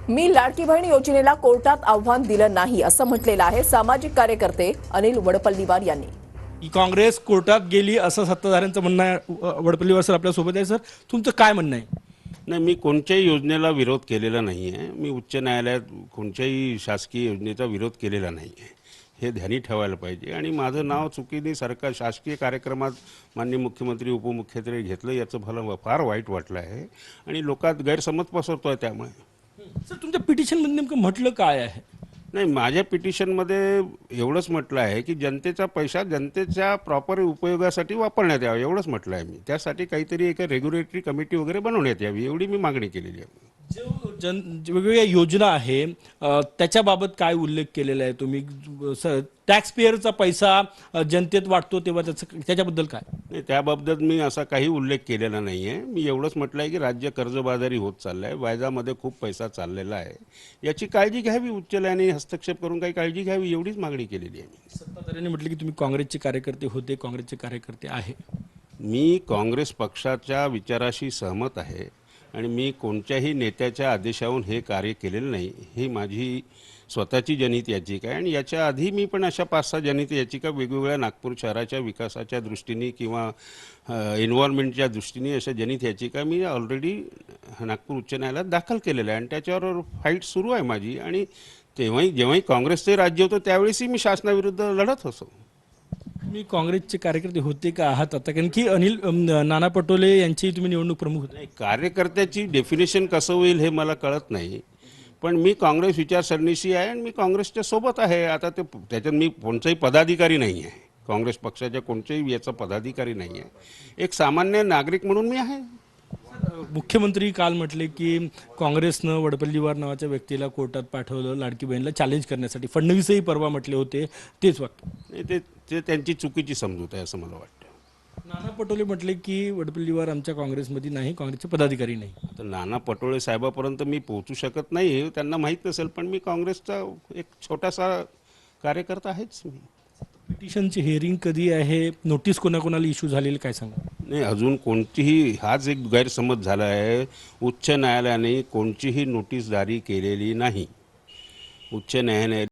मी लाडकी बहीण योजनेला कोर्टात आव्हान दिलं नाही असं म्हटलेलं आहे सामाजिक कार्यकर्ते अनिल वडपल्लीवार यांनी। की काँग्रेस कोर्टात गेली असं सत्ताधाऱ्यांचं म्हणणं आहे। वडपल्लीवार सर आपल्या सोबत आहे। सर, तुमचं काय म्हणणं आहे? नाही, मी कोणत्याही योजनेला विरोध केलेला नाही आहे। मी उच्च न्यायालयात कोणत्याही शासकीय योजनेचा विरोध केलेला नाही आहे, हे ध्यानी ठेवायला पाहिजे। आणि माझं नाव चुकीने सरकार शासकीय कार्यक्रमात माननीय मुख्यमंत्री उपमुख्यमंत्री घेतलं याचं मला फार वाईट वाटलं आहे आणि लोकात गैरसमज पसरतो आहे। त्यामुळे सर, तुमच्या पिटिशनमध्ये नेमकं म्हटलं काय आहे? नाही, माझ्या पिटिशनमध्ये एवढंच म्हटलं आहे की जनतेचा पैसा जनतेच्या प्रॉपर उपयोगासाठी वापरण्यात यावा, एवढंच म्हटलं आहे मी। त्यासाठी काहीतरी एक रेग्युलेटरी कमिटी वगैरे बनवण्यात यावी, एवढी मी मागणी केलेली आहे। जो वेगवेगळ्या योजना आहे त्याच्याबाबत काय उल्लेख केलेला आहे तुम्ही? टॅक्स पेअरचा पैसा जनतेत वाटतो तेव्हा त्याच्याबद्दल काय? नाही, त्याबाबत मी असा काही उल्लेख केलेला नाही आहे। मी एवढंच म्हटलं आहे की राज्य कर्जबाजारी होत चाललं आहे, वायद्यामध्ये खूप पैसा चाललेला आहे, याची काळजी घ्यावी, उच्च न्यायालयाने हस्तक्षेप करून काही काळजी घ्यावी, एवढीच मागणी केलेली आहे मी। सत्ताधाऱ्यांनी म्हटलं की तुम्ही काँग्रेसचे कार्यकर्ते होते, काँग्रेसचे कार्यकर्ते आहे। मी काँग्रेस पक्षाच्या विचाराशी सहमत आहे आणि मी कोणत्याही नेत्याच्या आदेशावरून हे कार्य केलेलं नाही। ही माझी स्वतःची जनहित याचिका आहे आणि याच्या आधी मी पण अशा 5-6 जनहित याचिका वेगवेगळ्या नागपूर शहराच्या विकासाच्या दृष्टीने किंवा एन्व्हायरमेंटच्या दृष्टीने अशा जनहित याचिका मी ऑलरेडी नागपूर उच्च न्यायालयात दाखल केलेल्या आहे आणि त्याच्यावर फाईट सुरू आहे माझी। आणि जेव्हाही काँग्रेसचे राज्य होतं त्यावेळेसही मी शासनाविरुद्ध लढत असो। तुम्ही काँग्रेसचे कार्यकर्ते होते का आहात आता? कारण की नाना पटोले यांची तुम्ही निवडणूक प्रमुख होते। नाही, कार्यकर्त्याची डेफिनेशन कसं होईल हे मला कळत नाही, पण मी काँग्रेस विचारसरणीशी आहे आणि मी काँग्रेसच्या सोबत आहे। आता त्याच्यात मी कोणताही पदाधिकारी नाही आहे, काँग्रेस पक्षाच्या कोणत्याही याचा पदाधिकारी नाही आहे, एक सामान्य नागरिक म्हणून मी आहे। मुख्यमंत्री काल म्हटले की काँग्रेसनं वडपल्लीवार नावाच्या व्यक्तीला कोर्टात पाठवलं लाडकी बहीणला चॅलेंज करण्यासाठी। फडणवीसही परवा म्हटले होते तेच वाक्य। नाही, ते त्यांची चुकीची समजूत आहे असं मला वाटतं। नाना पटोले म्हटले की वडपल्लीवार आमच्या काँग्रेसमध्ये नाही, काँग्रेसचे पदाधिकारी नाही। आता नाना पटोळे साहेबापर्यंत मी पोहोचू शकत नाही, त्यांना माहीत नसेल, पण मी काँग्रेसचा एक छोटासा कार्यकर्ता आहेच मी। पिटिशनची हिअरिंग कधी आहे? नोटीस कोणाकोणाला इश्यू झालेली काय सांगा? नाही, अजून कोणतीही, हाच एक गैरसमज झाला आहे। उच्च न्यायालयाने कोणतीही नोटीस जारी केलेली नाही। उच्च न्यायालयाने